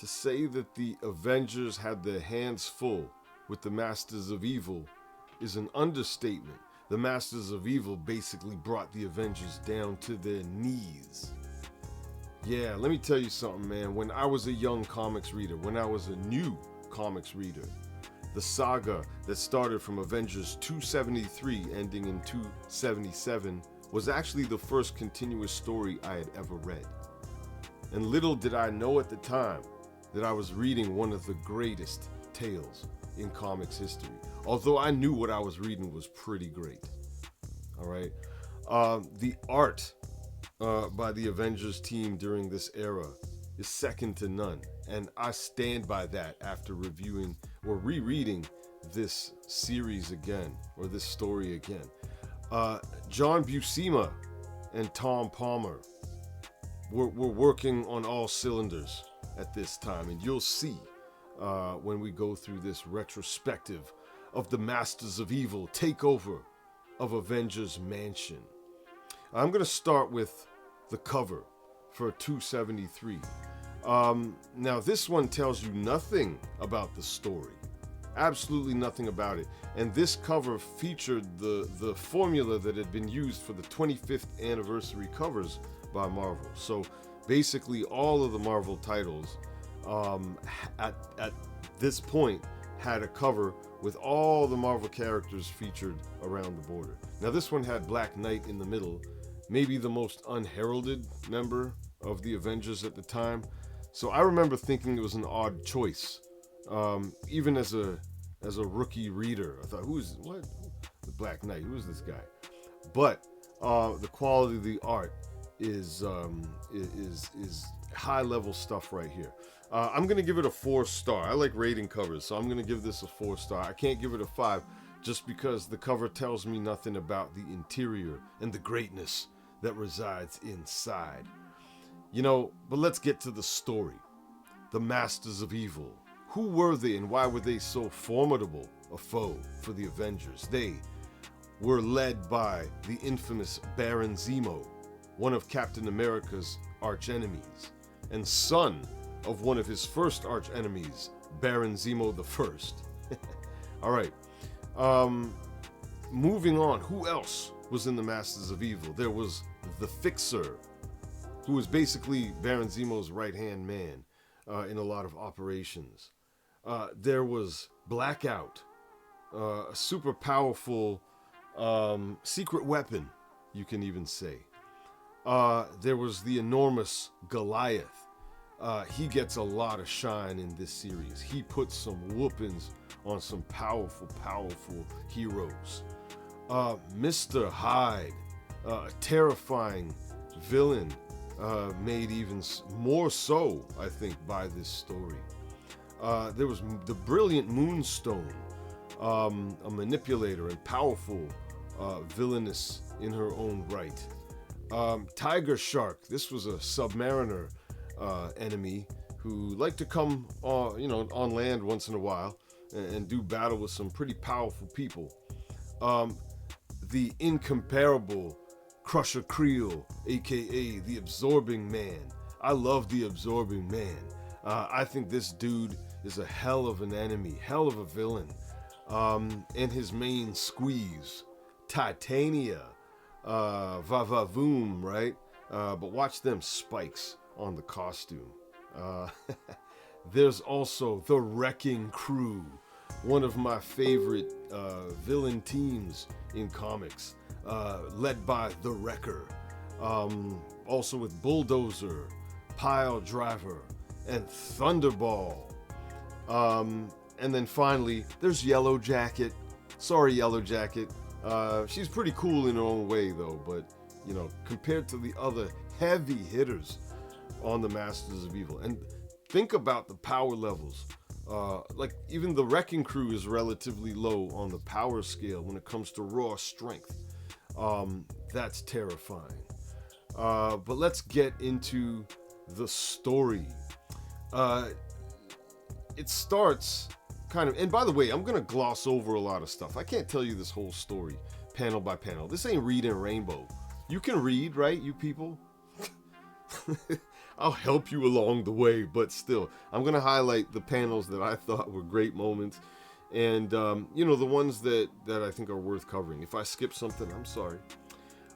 To say that the Avengers had their hands full with the Masters of Evil is an understatement. The Masters of Evil basically brought the Avengers down to their knees. Yeah, let me tell you something, man. When I was a young comics reader, when I was a new comics reader, the saga that started from Avengers 273 ending in 277 was actually the first continuous story I had ever read. And little did I know at the time that I was reading one of the greatest tales in comics history. Although I knew what I was reading was pretty great. All right. The art by the Avengers team during this era is second to none. And I stand by that after reviewing or rereading this series again, or this story again. John Buscema and Tom Palmer were working on all cylinders at this time, and you'll see when we go through this retrospective of the Masters of Evil takeover of Avengers Mansion. I'm going to start with the cover for 273. Now, this one tells you nothing about the story. Absolutely nothing about it. And this cover featured the formula that had been used for the 25th anniversary covers by Marvel. So basically all of the Marvel titles at this point had a cover with all the Marvel characters featured around the border. Now this one had Black Knight in the middle, maybe the most unheralded member of the Avengers at the time. So I remember thinking it was an odd choice. Even as a rookie reader, I thought, the Black Knight? Who's this guy? But the quality of the art is high level stuff right here. I'm gonna give it a 4-star. I like rating covers, so I'm gonna give this a 4-star. I can't give it a 5 just because the cover tells me nothing about the interior and the greatness that resides inside. But let's get to the story. The Masters of Evil. Who were they and why were they so formidable a foe for the Avengers? They were led by the infamous Baron Zemo, one of Captain America's archenemies, and son of one of his first archenemies, Baron Zemo the First. All right. Moving on, who else was in the Masters of Evil? There was the Fixer, who was basically Baron Zemo's right-hand man in a lot of operations. There was Blackout, a super powerful secret weapon, you can even say. There was the enormous Goliath. He gets a lot of shine in this series. He puts some whoopings on some powerful heroes. Mr. Hyde, a terrifying villain, made even more so, I think, by this story. There was the brilliant Moonstone, a manipulator and powerful villainess in her own right. Tiger Shark, this was a submariner enemy who liked to come on land once in a while and do battle with some pretty powerful people. The incomparable Crusher Creel, aka the Absorbing Man. I love the Absorbing Man. I think this dude is a hell of an enemy, hell of a villain. And his main squeeze, Titania, va-va-voom, right? But watch them spikes on the costume. There's also the Wrecking Crew, one of my favorite villain teams in comics, led by the Wrecker. Also with Bulldozer, Pile Driver, and Thunderball. And then finally, there's Yellow Jacket. Sorry, Yellow Jacket. She's pretty cool in her own way, though. But, compared to the other heavy hitters on the Masters of Evil. And think about the power levels. Like, even the Wrecking Crew is relatively low on the power scale when it comes to raw strength. That's terrifying. But let's get into the story. It starts kind of, and by the way, I'm going to gloss over a lot of stuff. I can't tell you this whole story panel by panel. This ain't reading Rainbow. You can read, right, you people? I'll help you along the way, but still, I'm gonna highlight the panels that I thought were great moments, and you know, the ones that I think are worth covering. If I skip something, I'm sorry.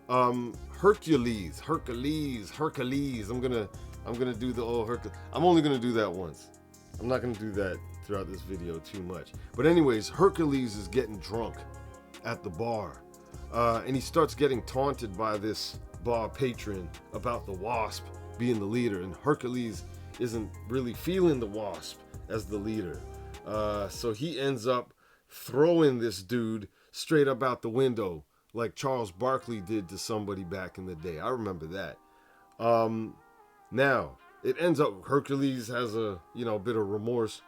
Hercules. I'm gonna do the old Hercules. I'm only gonna do that once. I'm not gonna do that throughout this video too much. But anyways, Hercules is getting drunk at the bar, and he starts getting taunted by this bar patron about the Wasp being the leader, and Hercules isn't really feeling the Wasp as the leader. So he ends up throwing this dude straight up out the window, like Charles Barkley did to somebody back in the day. I remember that. Now it ends up Hercules has a bit of remorse.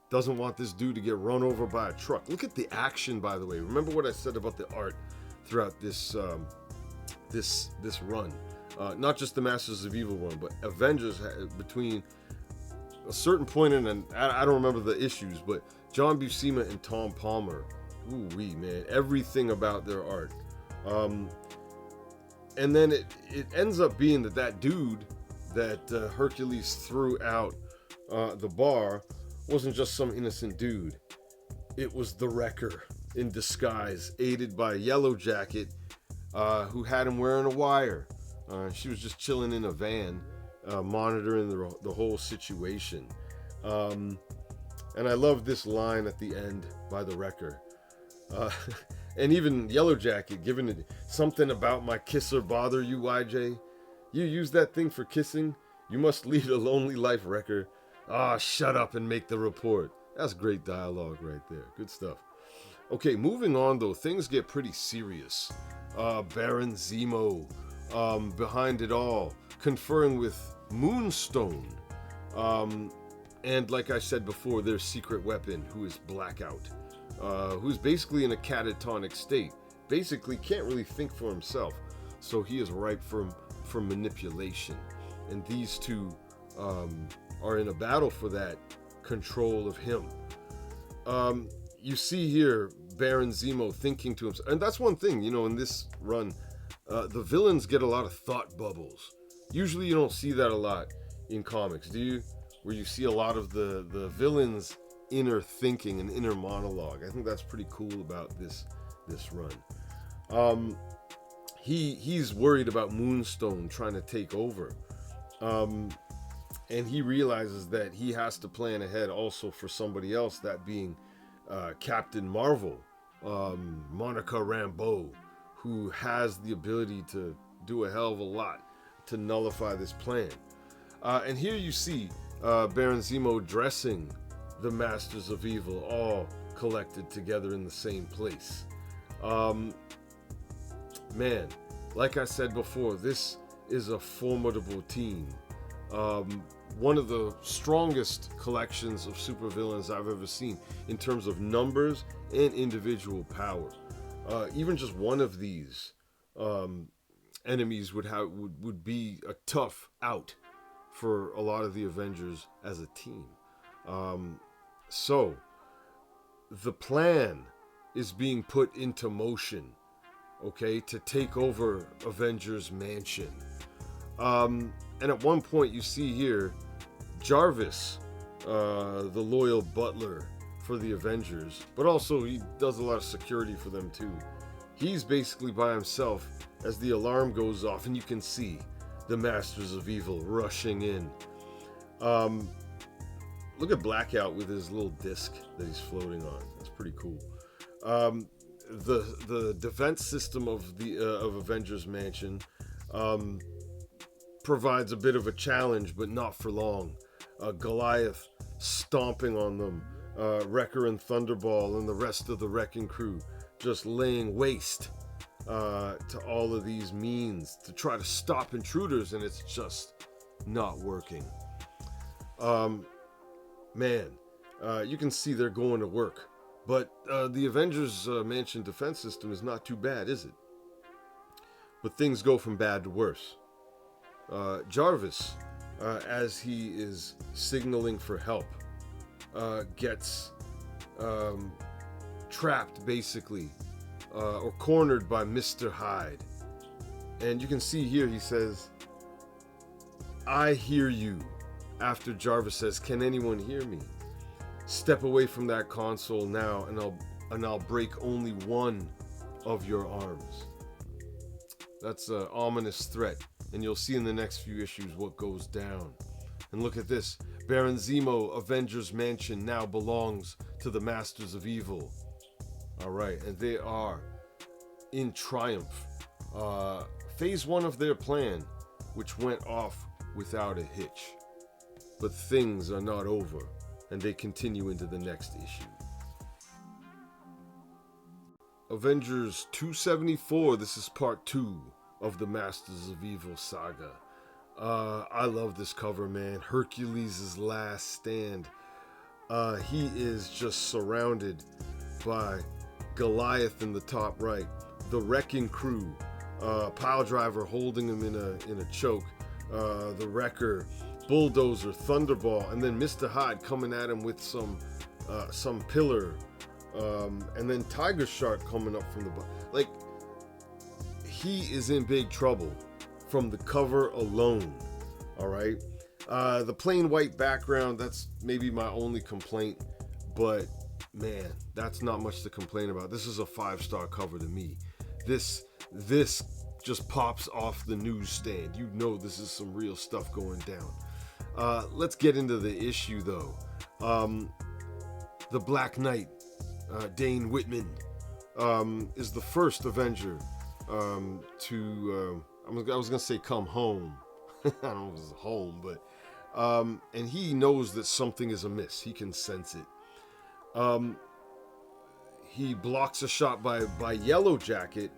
Doesn't want this dude to get run over by a truck. Look at the action, by the way. Remember what I said about the art throughout this this run. Not just the Masters of Evil run, but Avengers between a certain point and I don't remember the issues, but John Buscema and Tom Palmer, ooh-wee, man, everything about their art. And then it ends up being that dude that Hercules threw out the bar wasn't just some innocent dude. It was the Wrecker in disguise, aided by Yellow Jacket, who had him wearing a wire. She was just chilling in a van, monitoring the whole situation. And I love this line at the end by the Wrecker. And even Yellow Jacket giving it something about my kisser bother you, YJ? You use that thing for kissing? You must lead a lonely life, Wrecker. Ah, shut up and make the report. That's great dialogue right there. Good stuff. Okay, moving on though, things get pretty serious. Baron Zemo, behind it all, conferring with Moonstone. And like I said before, their secret weapon, who is Blackout, who's basically in a catatonic state. Basically can't really think for himself. So he is ripe for manipulation. And these two are in a battle for that control of him. You see here Baron Zemo thinking to himself, and that's one thing, in this run, the villains get a lot of thought bubbles. Usually you don't see that a lot in comics, do you? Where you see a lot of the villains' inner thinking and inner monologue. I think that's pretty cool about this run. He's worried about Moonstone trying to take over. And he realizes that he has to plan ahead also for somebody else, that being Captain Marvel, Monica Rambeau, who has the ability to do a hell of a lot to nullify this plan. And here you see Baron Zemo dressing the Masters of Evil all collected together in the same place. Man, like I said before, this is a formidable team. One of the strongest collections of supervillains I've ever seen in terms of numbers and individual power. Even just one of these enemies would be a tough out for a lot of the Avengers as a team. So the plan is being put into motion, okay, to take over Avengers Mansion. And at one point you see here Jarvis, the loyal butler for the Avengers, but also he does a lot of security for them too. He's basically by himself as the alarm goes off, and you can see the Masters of Evil rushing in. Look at Blackout with his little disc that he's floating on. That's pretty cool. The defense system of Avengers Mansion provides a bit of a challenge, but not for long. Goliath stomping on them, Wrecker and Thunderball and the rest of the Wrecking Crew just laying waste to all of these means to try to stop intruders, and it's just not working. Man, you can see they're going to work, but the Avengers Mansion defense system is not too bad, is it? But things go from bad to worse. Jarvis, as he is signaling for help, gets trapped basically, or cornered by Mr. Hyde. And you can see here he says, I hear you. After Jarvis says, can anyone hear me? Step away from that console now, and I'll break only one of your arms. That's an ominous threat, and you'll see in the next few issues what goes down. And look at this. Baron Zemo, Avengers Mansion now belongs to the Masters of Evil. All right, and they are in triumph. Phase 1 of their plan, which went off without a hitch. But things are not over, and they continue into the next issue. Avengers 274, this is part 2 of the Masters of Evil saga. I love this cover, man. Hercules' last stand. He is just surrounded by Goliath in the top right, the Wrecking Crew, Piledriver holding him in a choke, the Wrecker, Bulldozer, Thunderball, and then Mr. Hyde coming at him with some pillar, and then Tiger Shark coming up from the bottom. Like, he is in big trouble from the cover alone. All right, the plain white background, that's maybe my only complaint, but man, that's not much to complain about. This is a 5-star cover to me. This just pops off the newsstand. You know this is some real stuff going down. Let's get into the issue though. The Black Knight, Dane Whitman, is the first Avenger to I was gonna say come home. I don't know if it was home, but and he knows that something is amiss. He can sense it. He blocks a shot by Yellow Jacket,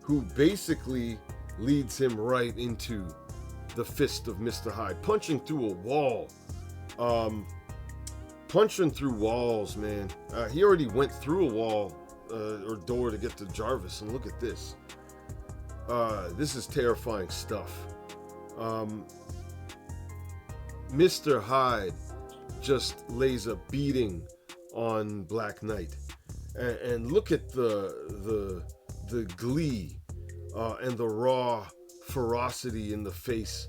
who basically leads him right into the fist of Mr. Hyde, punching through a wall. Punching through walls, man. He already went through a wall or door to get to Jarvis, and look at this. This is terrifying stuff. Mr. Hyde just lays a beating on Black Knight, and look at the glee and the raw ferocity in the face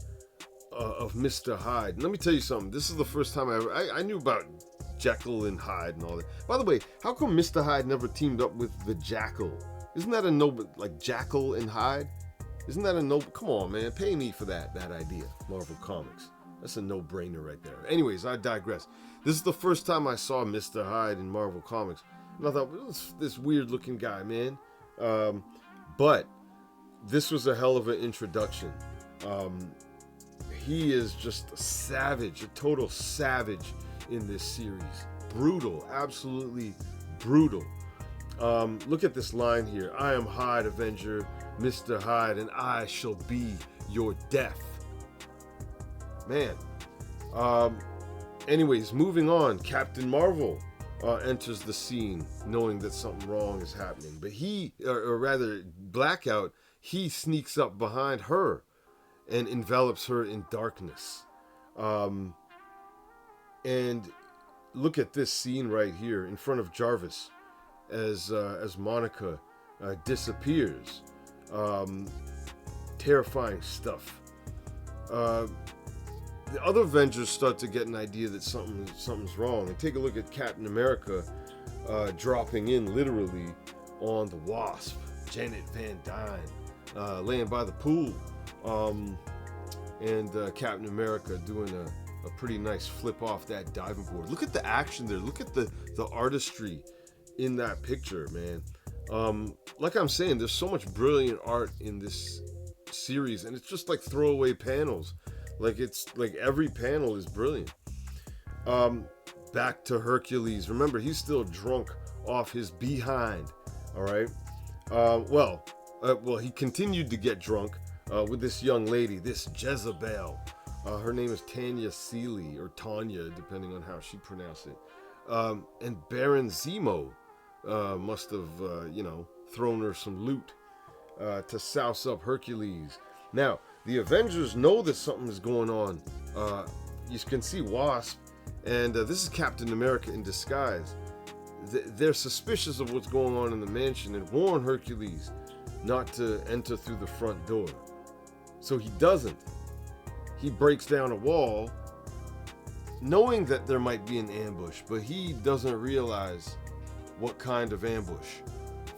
of Mr. Hyde. And let me tell you something. This is the first time I knew about Jekyll and Hyde and all that. By the way, how come Mr. Hyde never teamed up with the Jackal? Isn't that a noble, like Jackal and Hyde? Isn't that a noble? Come on, man, pay me for that idea. Marvel Comics. That's a no-brainer right there. Anyways, I digress. This is the first time I saw Mr. Hyde in Marvel Comics, and I thought, this weird-looking guy, man. But this was a hell of an introduction. He is just a savage, a total savage in this series. Brutal, absolutely brutal. Look at this line here. I am Hyde, Avenger, Mr. Hyde, and I shall be your death. Man. Anyways, moving on. Captain Marvel enters the scene knowing that something wrong is happening. But he, or rather Blackout, he sneaks up behind her and envelops her in darkness. And look at this scene right here in front of Jarvis as Monica disappears. Terrifying stuff. The other Avengers start to get an idea that something's wrong, and take a look at Captain America dropping in literally on the Wasp, Janet Van Dyne, laying by the pool, and Captain America doing a pretty nice flip off that diving board. Look at the action there. Look at the artistry in that picture, man. Like I'm saying, there's so much brilliant art in this series, and it's just like throwaway panels. Like, it's like every panel is brilliant. Back to Hercules. Remember, he's still drunk off his behind. All right. Well, he continued to get drunk with this young lady, this Jezebel. Her name is Tanya Seeley, or Tanya, depending on how she pronounced it. And Baron Zemo must have, thrown her some loot to souse up Hercules. Now, the Avengers know that something is going on. You can see Wasp, and this is Captain America in disguise. They're suspicious of what's going on in the mansion and warn Hercules not to enter through the front door. So he doesn't. he breaks down a wall, knowing that there might be an ambush, but he doesn't realize what kind of ambush.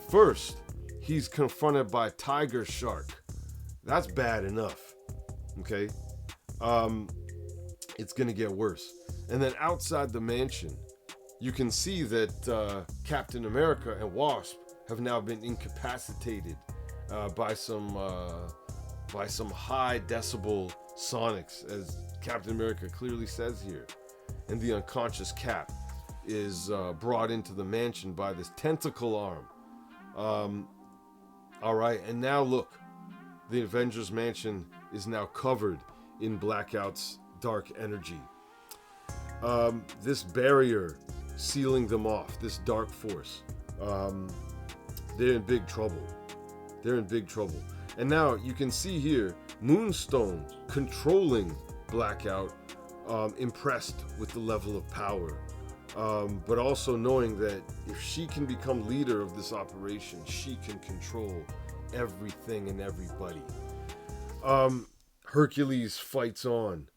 First, he's confronted by Tiger Shark. That's bad enough, okay? It's gonna get worse. And then outside the mansion, you can see that Captain America and Wasp have now been incapacitated by some high decibel sonics, as Captain America clearly says here. And the unconscious Cap is brought into the mansion by this tentacle arm. All right, and now look, the Avengers Mansion is now covered in Blackout's dark energy. This barrier sealing them off, this dark force, they're in big trouble. They're in big trouble. And now you can see here, Moonstone controlling Blackout, impressed with the level of power, but also knowing that if she can become leader of this operation, she can control everything and everybody. Hercules fights on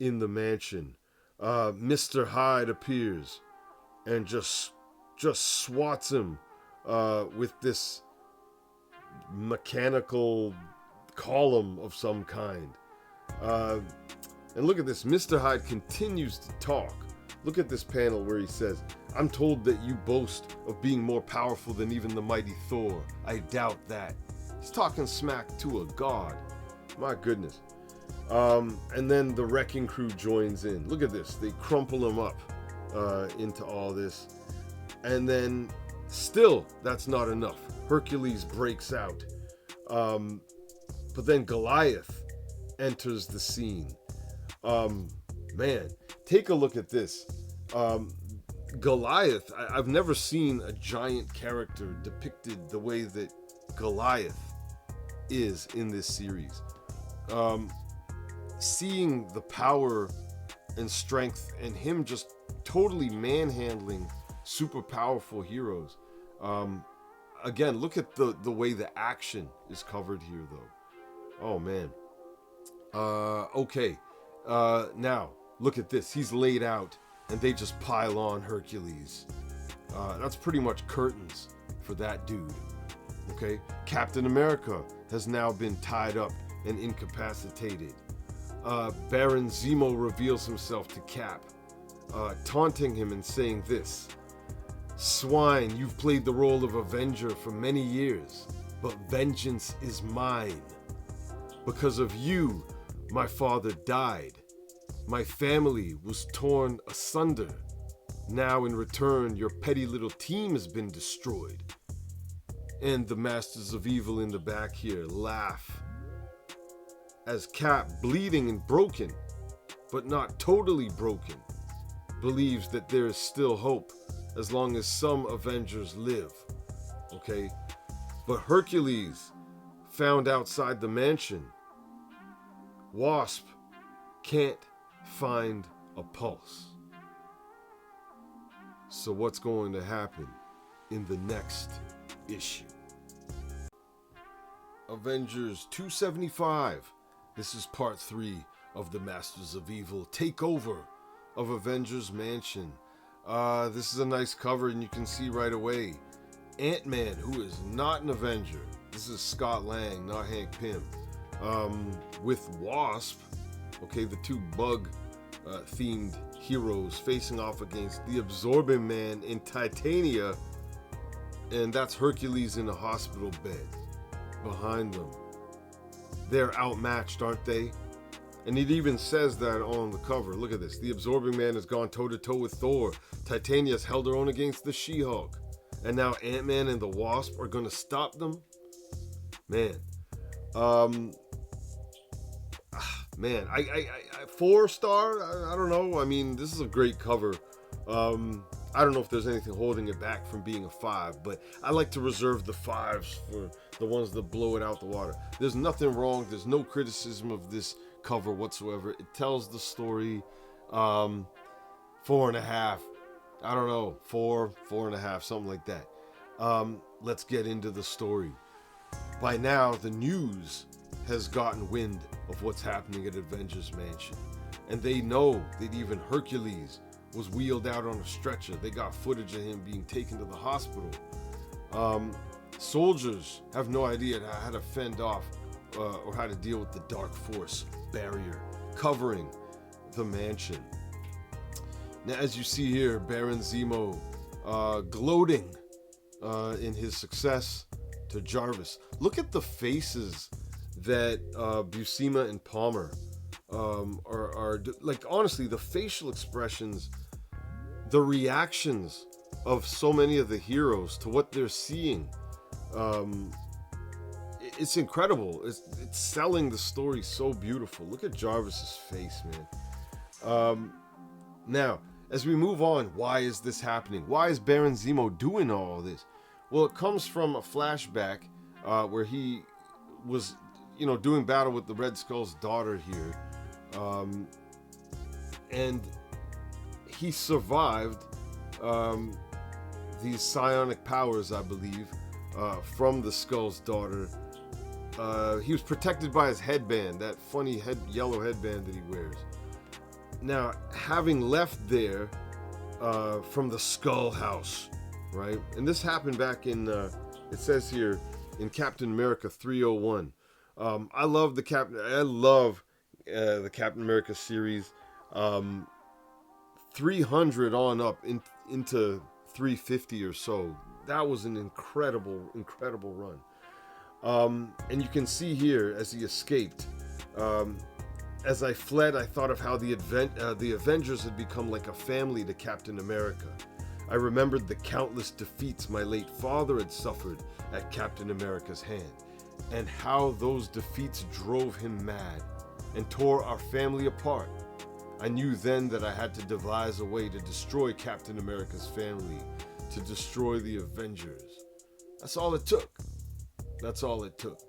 in the mansion. Mr. Hyde appears and just swats him with this mechanical column of some kind. And look at this, Mr. Hyde continues to talk. Look at this panel where he says, "I'm told that you boast of being more powerful than even the mighty Thor. I doubt that." He's talking smack to a god. My goodness. And then the wrecking crew joins in. Look at this. They crumple him up into all this. And then still, that's not enough. Hercules breaks out. But then Goliath enters the scene. Man, take a look at this. Goliath, I've never seen a giant character depicted the way that Goliath is in this series. Seeing the power and strength and him just totally manhandling super powerful heroes. Again, look at the way the action is covered here though. Oh man. Okay. Now look at this. He's laid out and they just pile on Hercules. That's pretty much curtains for that dude. Okay. Captain America has now been tied up and incapacitated. Baron Zemo reveals himself to Cap, taunting him and saying this: "Swine, you've played the role of Avenger for many years, but vengeance is mine. Because of you, my father died. My family was torn asunder. Now in return, your petty little team has been destroyed." And the Masters of Evil in the back here laugh as Cap, bleeding and broken, but not totally broken, believes that there is still hope as long as some Avengers live. Okay? But Hercules, found outside the mansion, Wasp can't find a pulse. So what's going to happen in the next issue? Avengers 275. This is part 3 of the Masters of Evil Takeover of Avengers Mansion. This is a nice cover, and you can see right away Ant-Man, who is not an Avenger. This is Scott Lang, not Hank Pym. With Wasp, okay, the two bug themed heroes facing off against the Absorbing Man in Titania, and that's Hercules in a hospital bed behind them. They're outmatched, aren't they? And it even says that on the cover. Look at this. The Absorbing Man has gone toe-to-toe with Thor. Titania's held her own against the She-Hulk. And now Ant-Man and the Wasp are going to stop them? Man. Man, I 4-star? I don't know. I mean, this is a great cover. I don't know if there's anything holding it back from being a 5, but I like to reserve the 5s for the ones that blow it out the water. There's nothing wrong. There's no criticism of this cover whatsoever. It tells the story. 4.5. I don't know. 4.5, something like that. Let's get into the story. By now, the news has gotten wind of what's happening at Avengers Mansion. And they know that even Hercules was wheeled out on a stretcher. They got footage of him being taken to the hospital. Soldiers have no idea how to fend off or how to deal with the dark force barrier covering the mansion. Now, as you see here, Baron Zemo gloating in his success to Jarvis. Look at the faces that Buscema and Palmer are like. Honestly, the facial expressions, the reactions of so many of the heroes to what they're seeing. It's incredible. It's selling the story so beautiful. Look at Jarvis's face, man. Now, as we move on, why is this happening? Why is Baron Zemo doing all this? Well, it comes from a flashback where he was, doing battle with the Red Skull's daughter here. And he survived these psionic powers, I believe, from the Skull's daughter. He was protected by his headband, that funny yellow headband that he wears. Now, having left there from the Skull House, right? And this happened back in, it says here, in Captain America 301. I love the Captain America series. 300 on up into 350 or so. That was an incredible run. And you can see here as he escaped. As I fled, I thought of how the Avengers had become like a family to Captain America. I remembered the countless defeats my late father had suffered at Captain America's hand, and how those defeats drove him mad and tore our family apart. I knew then that I had to devise a way to destroy Captain America's family, to destroy the Avengers. That's all it took. That's all it took.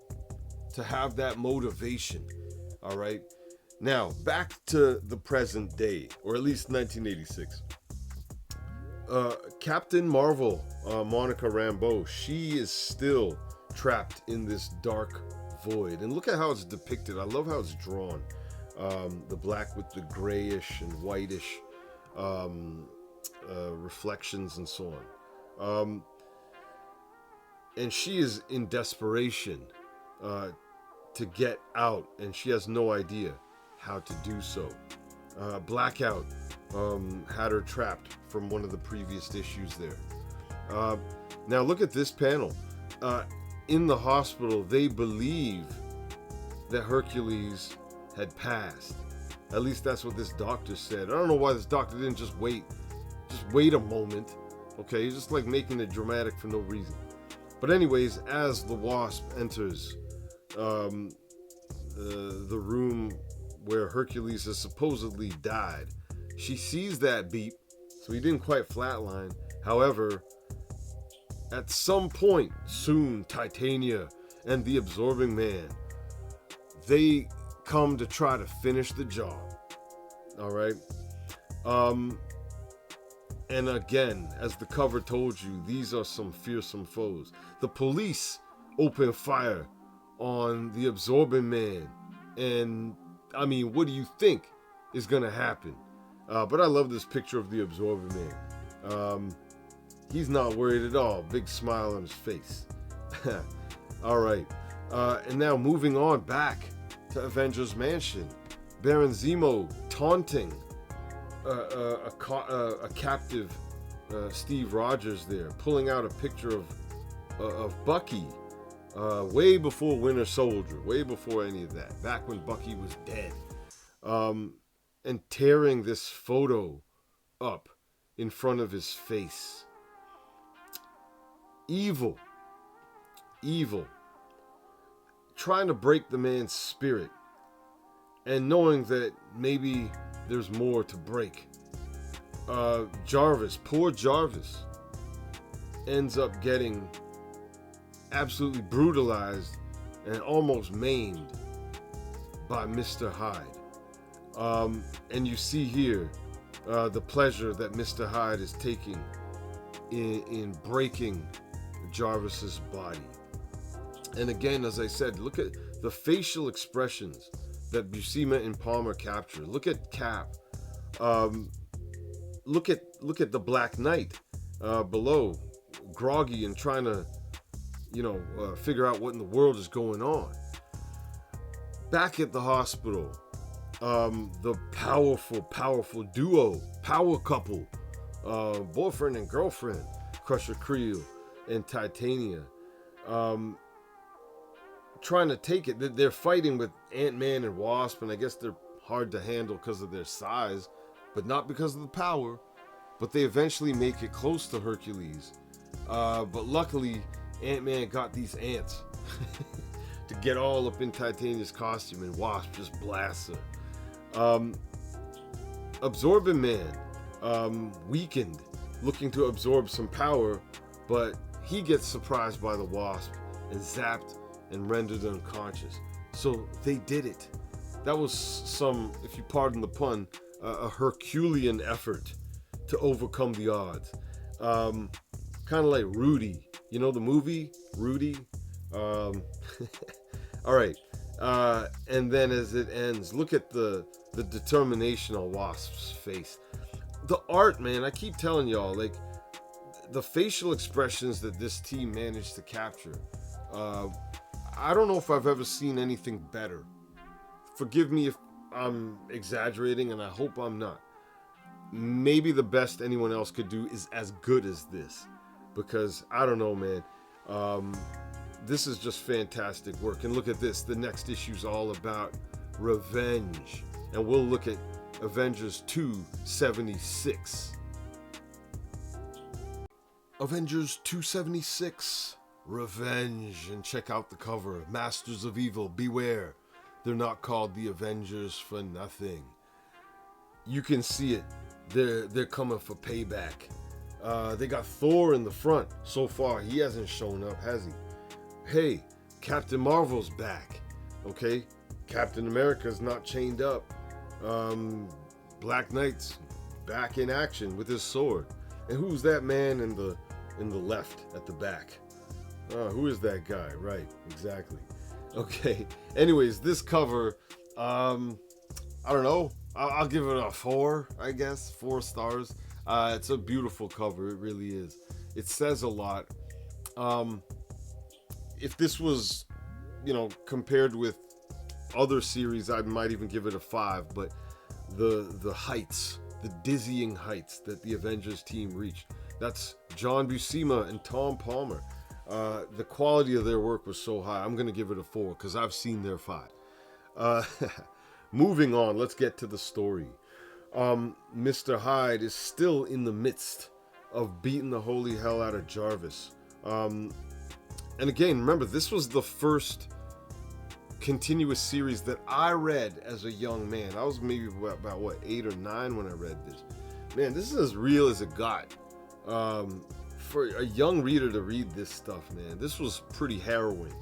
To have that motivation, all right? Now, back to the present day, or at least 1986. Captain Marvel, Monica Rambeau, she is still trapped in this dark void. And look at how it's depicted. I love how it's drawn. The black with the grayish and whitish reflections and so on. And she is in desperation to get out, and she has no idea how to do so. Blackout had her trapped from one of the previous issues there. Now look at this panel. In the hospital, they believe that Hercules had passed. At least that's what this doctor said. I don't know why this doctor didn't just wait a moment. Okay, he's just like making it dramatic for no reason. But anyways, as the Wasp enters the room where Hercules has supposedly died, she sees that beep, so he didn't quite flatline. However, at some point soon, Titania and the Absorbing Man, they come to try to finish the job. All right. And again, as the cover told you, these are some fearsome foes. The police open fire on the Absorbing Man. And, I mean, what do you think is going to happen? But I love this picture of the Absorbing Man. He's not worried at all. Big smile on his face. All right. And now moving on back to Avengers Mansion. Baron Zemo taunting a captive Steve Rogers there, pulling out a picture of Bucky way before Winter Soldier, way before any of that, back when Bucky was dead, and tearing this photo up in front of his face. Evil, trying to break the man's spirit, and knowing that maybe there's more to break. Jarvis, poor Jarvis, ends up getting absolutely brutalized and almost maimed by Mr. Hyde. And you see here the pleasure that Mr. Hyde is taking in breaking Jarvis's body. And again, as I said, look at the facial expressions that Buscema and Palmer capture. Look at Cap. Look at the Black Knight below, groggy and trying to, figure out what in the world is going on. Back at the hospital, the powerful duo, power couple, boyfriend and girlfriend, Crusher Creel and Titania, trying to take it. They're fighting with Ant-Man and Wasp, and I guess they're hard to handle because of their size, but not because of the power. But they eventually make it close to Hercules. But luckily, Ant-Man got these ants to get all up in Titania's costume, and Wasp just blasts her. Absorbing Man, weakened, looking to absorb some power, but he gets surprised by the Wasp and zapped and rendered unconscious. So they did it. That was some, if you pardon the pun, a Herculean effort to overcome the odds. Kind of like Rudy. You know the movie Rudy? All right. And then as it ends, look at the determination on Wasp's face. The art, man, I keep telling y'all, like, the facial expressions that this team managed to capture, I don't know if I've ever seen anything better. Forgive me if I'm exaggerating, and I hope I'm not. Maybe the best anyone else could do is as good as this, because I don't know, man. This is just fantastic work. And look at this. The next issue's all about revenge, and we'll look at Avengers 276. Avengers 276, Revenge, and check out the cover. Masters of Evil, beware. They're not called the Avengers for nothing. You can see it. They're coming for payback. They got Thor in the front. So far, he hasn't shown up, has he? Hey, Captain Marvel's back. Okay, Captain America's not chained up. Black Knight's back in action with his sword. And who's that man in the left at the back? Who is that guy? Right, exactly. Okay. Anyways, this cover, I don't know. I'll give it a 4, I guess. 4 stars. It's a beautiful cover. It really is. It says a lot. If this was, compared with other series, I might even give it a 5. But the heights, the dizzying heights that the Avengers team reached. That's John Buscema and Tom Palmer. The quality of their work was so high. I'm going to give it a 4 because I've seen their fight. Moving on, let's get to the story. Mr. Hyde is still in the midst of beating the holy hell out of Jarvis. And again, remember, this was the first continuous series that I read as a young man. I was maybe about 8 or 9 when I read this. Man, this is as real as it got. For a young reader to read this stuff, man, this was pretty harrowing,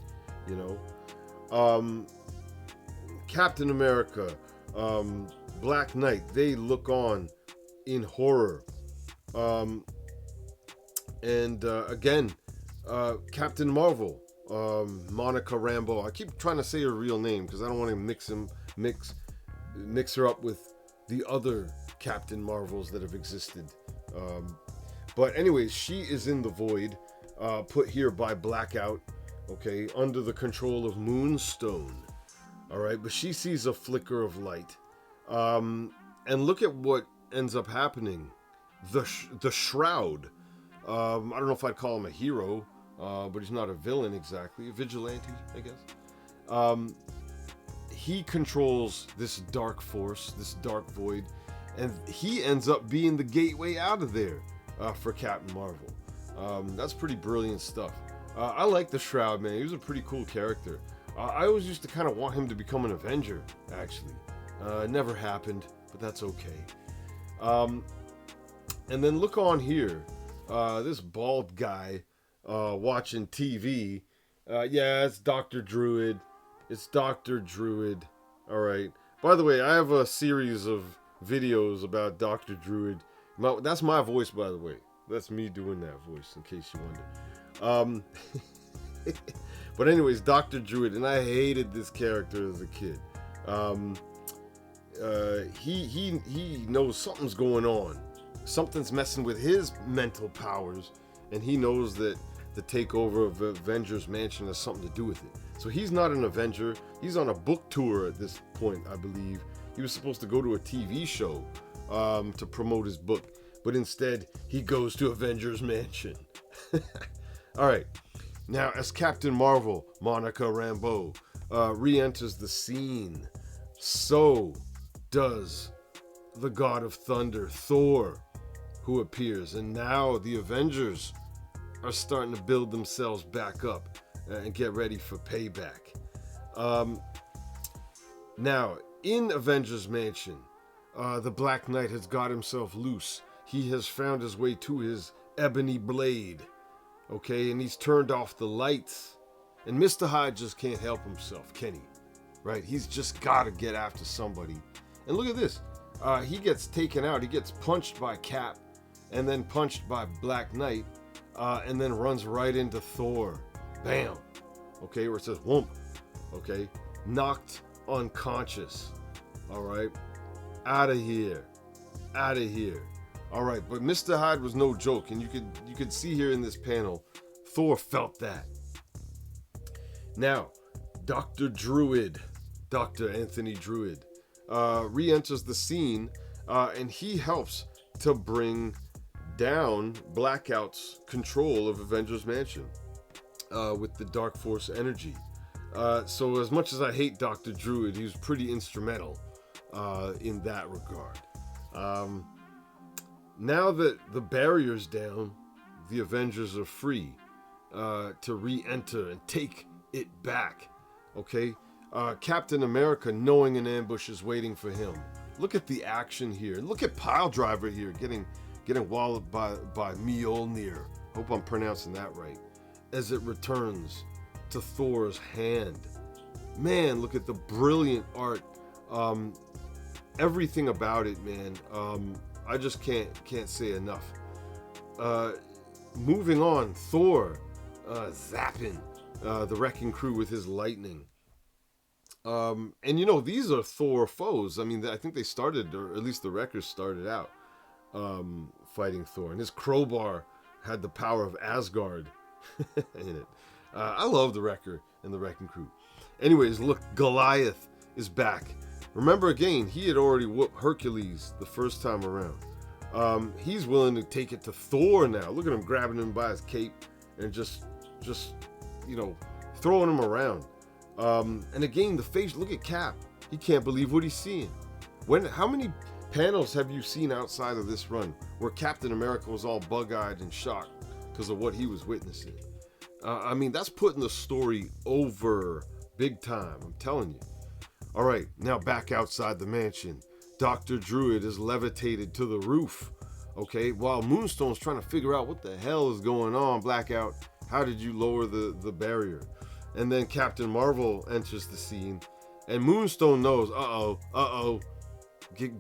Captain America, Black Knight, they look on in horror. Again, Captain Marvel, Monica Rambeau. I keep trying to say her real name because I don't want to mix her up with the other Captain Marvels that have existed. But anyways, she is in the void, put here by Blackout, okay, under the control of Moonstone. All right, but she sees a flicker of light. And look at what ends up happening. The Shroud. I don't know if I'd call him a hero, but he's not a villain exactly. A vigilante, I guess. He controls this dark force, this dark void, and he ends up being the gateway out of there for Captain Marvel. That's pretty brilliant stuff. I like the Shroud, man. He was a pretty cool character. I always used to kind of want him to become an Avenger, actually. It never happened, but that's okay. And then look on here. This bald guy watching TV. Yeah, it's Dr. Druid. It's Dr. Druid. All right. By the way, I have a series of videos about Dr. Druid. That's my voice, by the way. That's me doing that voice, in case you wonder. But anyways, Dr. Druid, and I hated this character as a kid. He knows something's going on. Something's messing with his mental powers, and he knows that the takeover of Avengers Mansion has something to do with it. So he's not an Avenger. He's on a book tour at this point, I believe. He was supposed to go to a TV show to promote his book, but instead he goes to Avengers Mansion. All right. Now, as Captain Marvel, Monica Rambeau, re-enters the scene, so does the God of Thunder, Thor, who appears. And now the Avengers are starting to build themselves back up and get ready for payback. Now, in Avengers Mansion, the Black Knight has got himself loose. He has found his way to his ebony blade. Okay, and he's turned off the lights. And Mr. Hyde just can't help himself, can he? Right? He's just got to get after somebody. And look at this. He gets taken out. He gets punched by Cap and then punched by Black Knight and then runs right into Thor. Bam. Okay, where it says whoomp. Okay, knocked unconscious. All right, out of here. Out of here. All right, but Mr. Hyde was no joke, and you could see here in this panel, Thor felt that. Now, Dr. Anthony Druid, re-enters the scene, and he helps to bring down Blackout's control of Avengers Mansion with the Dark Force energy. So as much as I hate Dr. Druid, he was pretty instrumental in that regard. Now that the barrier's down, the Avengers are free to re-enter and take it back. Okay? Captain America, knowing an ambush is waiting for him. Look at the action here. Look at Piledriver here getting walloped by Mjolnir. Hope I'm pronouncing that right. As it returns to Thor's hand. Man, look at the brilliant art. Everything about it, man. I just can't say enough. Moving on, Thor zapping the Wrecking Crew with his lightning. And you know, these are Thor foes. I mean, I think they started, or at least the Wreckers started out fighting Thor. And his crowbar had the power of Asgard in it. I love the Wrecker and the Wrecking Crew. Anyways, look, Goliath is back. Remember again, he had already whooped Hercules the first time around. He's willing to take it to Thor now. Look at him grabbing him by his cape and just you know, throwing him around. And again, the face, look at Cap. He can't believe what he's seeing. How many panels have you seen outside of this run where Captain America was all bug-eyed and shocked because of what he was witnessing? I mean, that's putting the story over big time, I'm telling you. All right, now back outside the mansion. Dr. Druid is levitated to the roof, okay, while Moonstone's trying to figure out what the hell is going on. Blackout, how did you lower the barrier? And then Captain Marvel enters the scene, and Moonstone knows,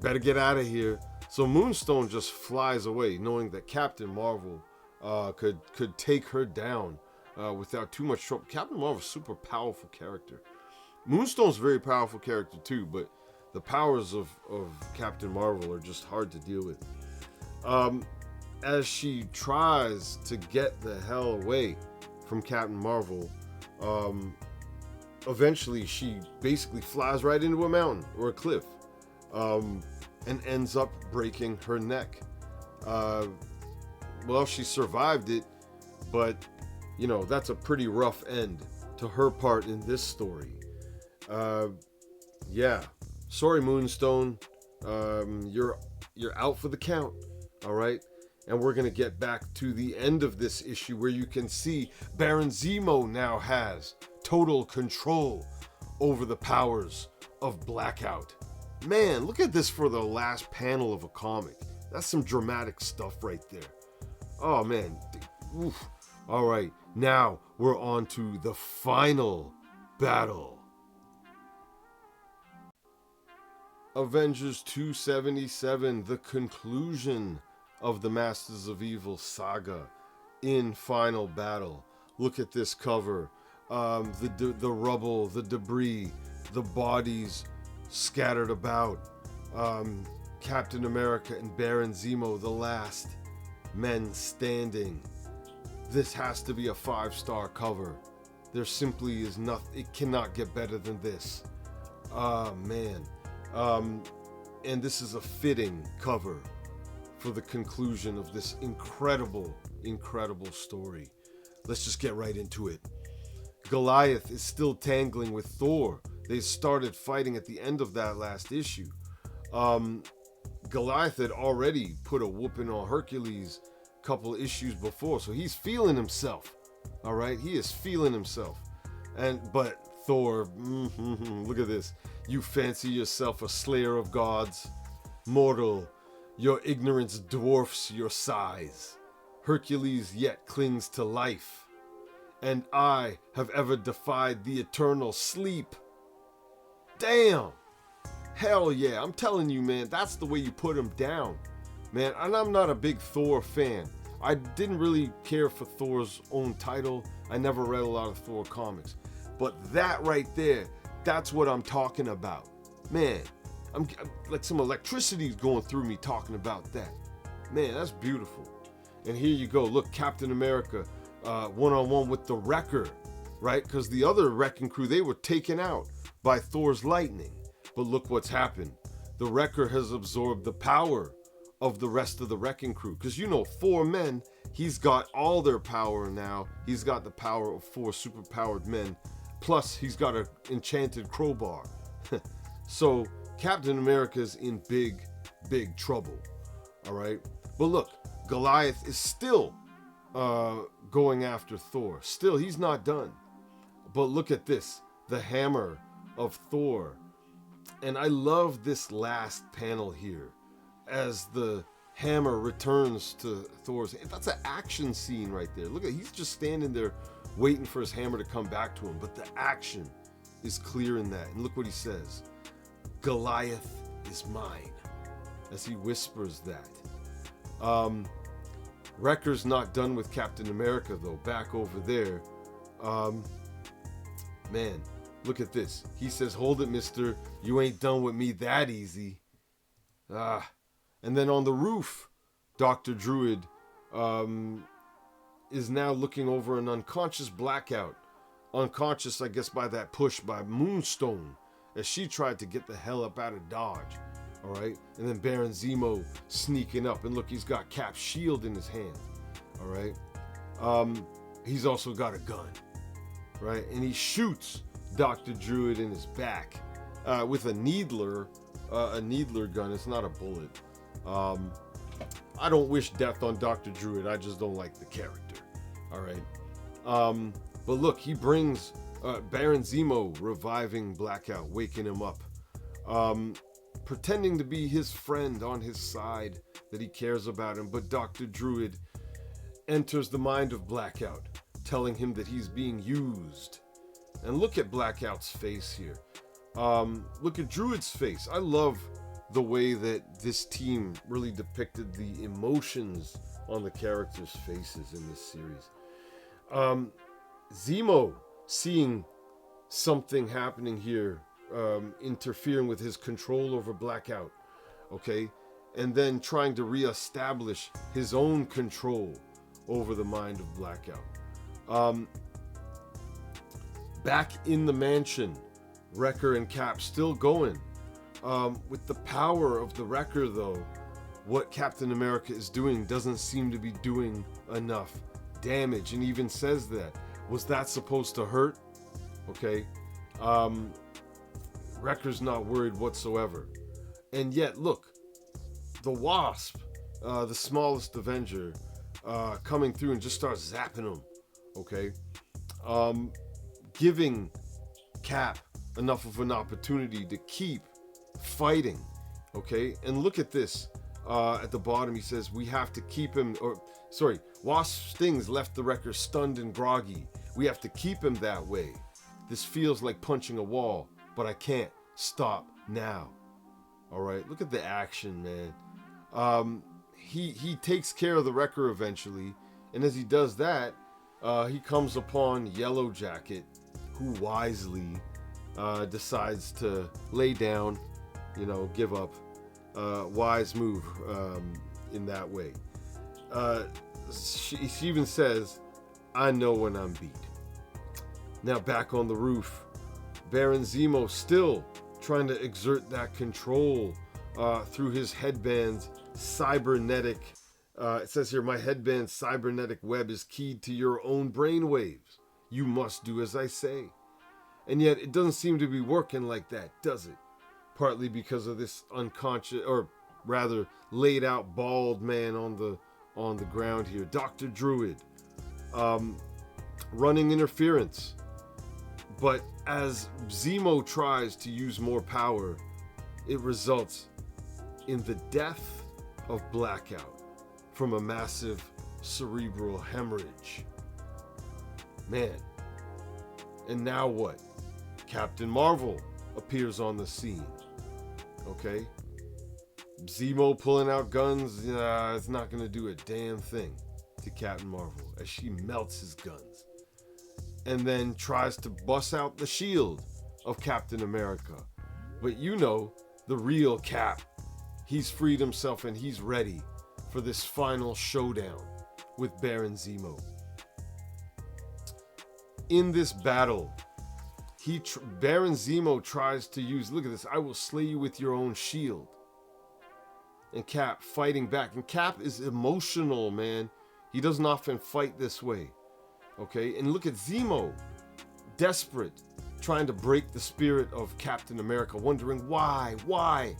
better get out of here. So Moonstone just flies away, knowing that Captain Marvel could take her down without too much trouble. Captain Marvel's a super powerful character. Moonstone's a very powerful character too, but the powers of Captain Marvel are just hard to deal with. As she tries to get the hell away from Captain Marvel, eventually she basically flies right into a mountain or a cliff, and ends up breaking her neck. Well, she survived it, but you know, that's a pretty rough end to her part in this story. Yeah, sorry Moonstone, you're out for the count. All right, and we're gonna get back to the end of this issue where you can see Baron Zemo now has total control over the powers of Blackout. Man, look at this for the last panel of a comic. That's some dramatic stuff right there. Oh man, oof. All right, now we're on to the final battle. Avengers 277, the conclusion of the Masters of Evil saga in final battle. Look at this cover. the rubble, the debris, the bodies scattered about. Captain America and Baron Zemo, the last men standing. This has to be a 5-star cover. There simply is nothing. It cannot get better than this. Man. And this is a fitting cover for the conclusion of this incredible story. Let's just get right into it. Goliath is still tangling with Thor. They started fighting at the end of that last issue. Goliath had already put a whooping on Hercules a couple issues before, so he's feeling himself. All right, he is feeling himself. But Thor, look at this. You fancy yourself a slayer of gods? Mortal, your ignorance dwarfs your size. Hercules yet clings to life, and I have ever defied the eternal sleep. Damn! Hell yeah, I'm telling you, man, that's the way you put him down. Man, and I'm not a big Thor fan. I didn't really care for Thor's own title. I never read a lot of Thor comics. But that right there, that's what I'm talking about. Man, I'm like some electricity's going through me talking about that. Man, that's beautiful. And here you go. Look, Captain America one-on-one with the Wrecker, right? Because the other wrecking crew, they were taken out by Thor's lightning. But look what's happened. The Wrecker has absorbed the power of the rest of the wrecking crew. Because, you know, 4 men, he's got all their power now. He's got the power of 4 superpowered men. Plus, he's got an enchanted crowbar. So, Captain America's in big trouble. All right? But look, Goliath is still going after Thor. Still, he's not done. But look at this. The hammer of Thor. And I love this last panel here. As the hammer returns to Thor's hand. That's an action scene right there. Look at, he's just standing there waiting for his hammer to come back to him. But the action is clear in that. And look what he says. Goliath is mine. As he whispers that. Wrecker's not done with Captain America though. Back over there. Man, look at this. He says, hold it, mister. You ain't done with me that easy. And then on the roof, Dr. Druid is now looking over an unconscious Blackout. Unconscious, I guess, by that push by Moonstone, as she tried to get the hell up out of Dodge. All right? And then Baron Zemo sneaking up. And look, he's got Cap's shield in his hand. All right? He's also got a gun. Right? And he shoots Dr. Druid in his back with a needler gun. It's not a bullet. I don't wish death on Dr. Druid. I just don't like the character. All right. But look, he brings Baron Zemo reviving Blackout, waking him up, pretending to be his friend on his side, that he cares about him. But Dr. Druid enters the mind of Blackout, telling him that he's being used. And look at Blackout's face here. Look at Druid's face. I love the way that this team really depicted the emotions on the characters' faces in this series. Zemo seeing something happening here, interfering with his control over Blackout, okay? And then trying to reestablish his own control over the mind of Blackout. Back in the mansion, Wrecker and Cap still going. With the power of the Wrecker, though, what Captain America is doing doesn't seem to be doing enough damage, and even says that. Was that supposed to hurt? Okay. Wrecker's not worried whatsoever. And yet, look, the Wasp, the smallest Avenger, coming through and just starts zapping him. Okay. Giving Cap enough of an opportunity to keep fighting. Okay. And look at this. At the bottom, he says, we have to keep him, Wasp's stings left the Wrecker stunned and groggy. We have to keep him that way. This feels like punching a wall, but I can't stop now. All right, look at the action, man. He takes care of the Wrecker eventually, and as he does that, he comes upon Yellow Jacket, who wisely decides to lay down, give up. Wise move in that way. She even says, I know when I'm beat. Now back on the roof, Baron Zemo still trying to exert that control through his headband's cybernetic. It says here, my headband's cybernetic web is keyed to your own brainwaves. You must do as I say. And yet it doesn't seem to be working like that, does it? Partly because of this unconscious, or rather laid out bald man on the ground here, Dr. Druid, running interference. But as Zemo tries to use more power, it results in the death of Blackout from a massive cerebral hemorrhage. Man. And now what? Captain Marvel appears on the scene. Okay? Zemo pulling out guns, it's not going to do a damn thing to Captain Marvel as she melts his guns. And then tries to bust out the shield of Captain America. But the real Cap, he's freed himself and he's ready for this final showdown with Baron Zemo. In this battle, Baron Zemo tries to use, look at this, I will slay you with your own shield. And Cap fighting back. And Cap is emotional, man. He doesn't often fight this way. Okay, and look at Zemo, desperate, trying to break the spirit of Captain America, wondering why?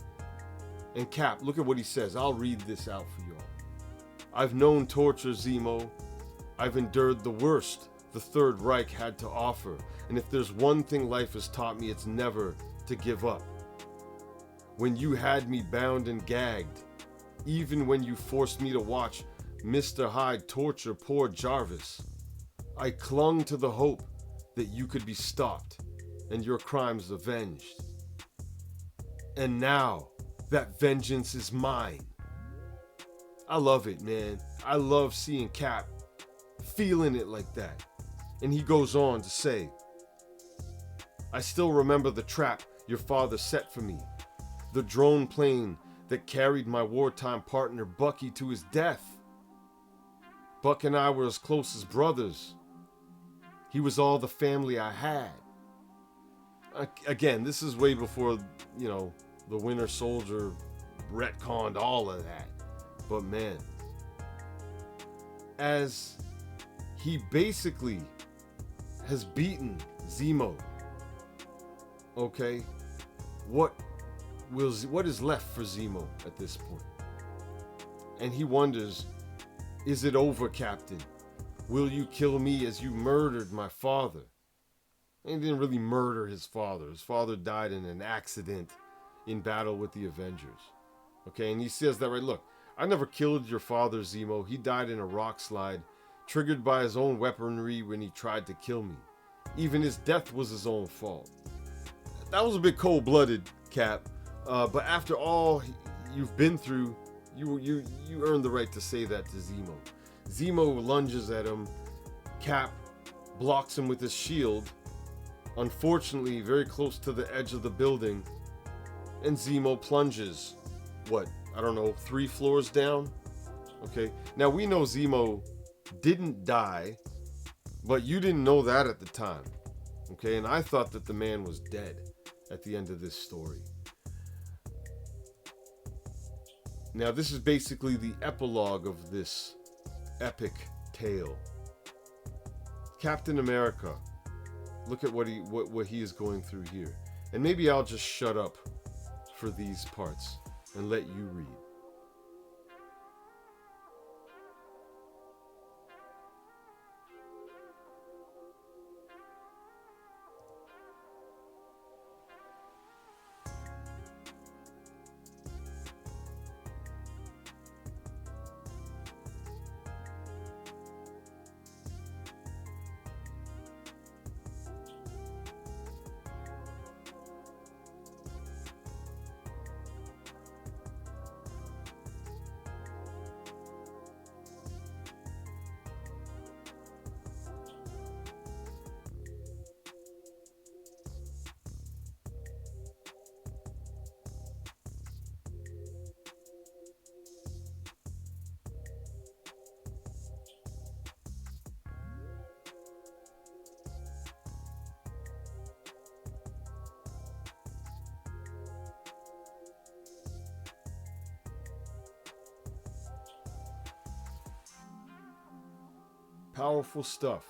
And Cap, look at what he says. I'll read this out for y'all. I've known torture, Zemo. I've endured the worst the Third Reich had to offer. And if there's one thing life has taught me, it's never to give up. When you had me bound and gagged, even when you forced me to watch Mr. Hyde torture poor Jarvis, I clung to the hope that you could be stopped and your crimes avenged. And now that vengeance is mine. I love it, man. I love seeing Cap feeling it like that. And he goes on to say, I still remember the trap your father set for me. The drone plane that carried my wartime partner Bucky to his death. Buck and I were as close as brothers. He was all the family I had. Again, this is way before, the Winter Soldier retconned all of that. But man, as he basically has beaten Zemo, okay, what is left for Zemo at this point? And he wonders, is it over, Captain? Will you kill me as you murdered my father? And he didn't really murder his father. His father died in an accident in battle with the Avengers. Okay, and he says that right. Look, I never killed your father, Zemo. He died in a rock slide, triggered by his own weaponry when he tried to kill me. Even his death was his own fault. That was a bit cold-blooded, Cap. But after all you've been through, you earned the right to say that to Zemo. Zemo lunges at him. Cap blocks him with his shield. Unfortunately, very close to the edge of the building. And Zemo plunges, 3 floors down? Okay, now we know Zemo didn't die, but you didn't know that at the time. Okay, and I thought that the man was dead at the end of this story. Now, this is basically the epilogue of this epic tale. Captain America, look at what he is going through here. And maybe I'll just shut up for these parts and let you read. Powerful stuff.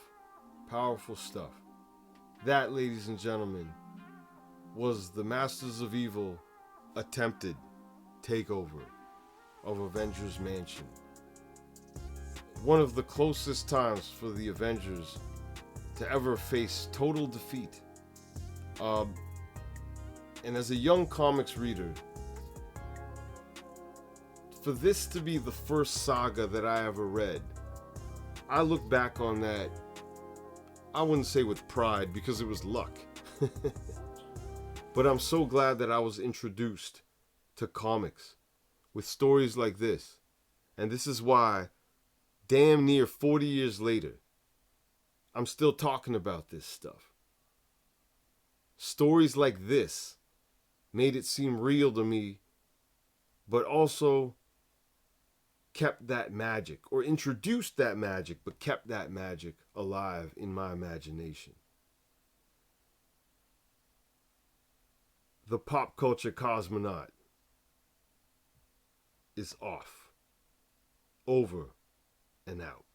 Powerful stuff. That, ladies and gentlemen, was the Masters of Evil attempted takeover of Avengers Mansion. One of the closest times for the Avengers to ever face total defeat. And as a young comics reader, for this to be the first saga that I ever read, I look back on that, I wouldn't say with pride because it was luck. But I'm so glad that I was introduced to comics with stories like this. And this is why, damn near 40 years later, I'm still talking about this stuff. Stories like this made it seem real to me, but also kept that magic, or introduced that magic, but kept that magic alive in my imagination. The pop culture cosmonaut is off. Over and out.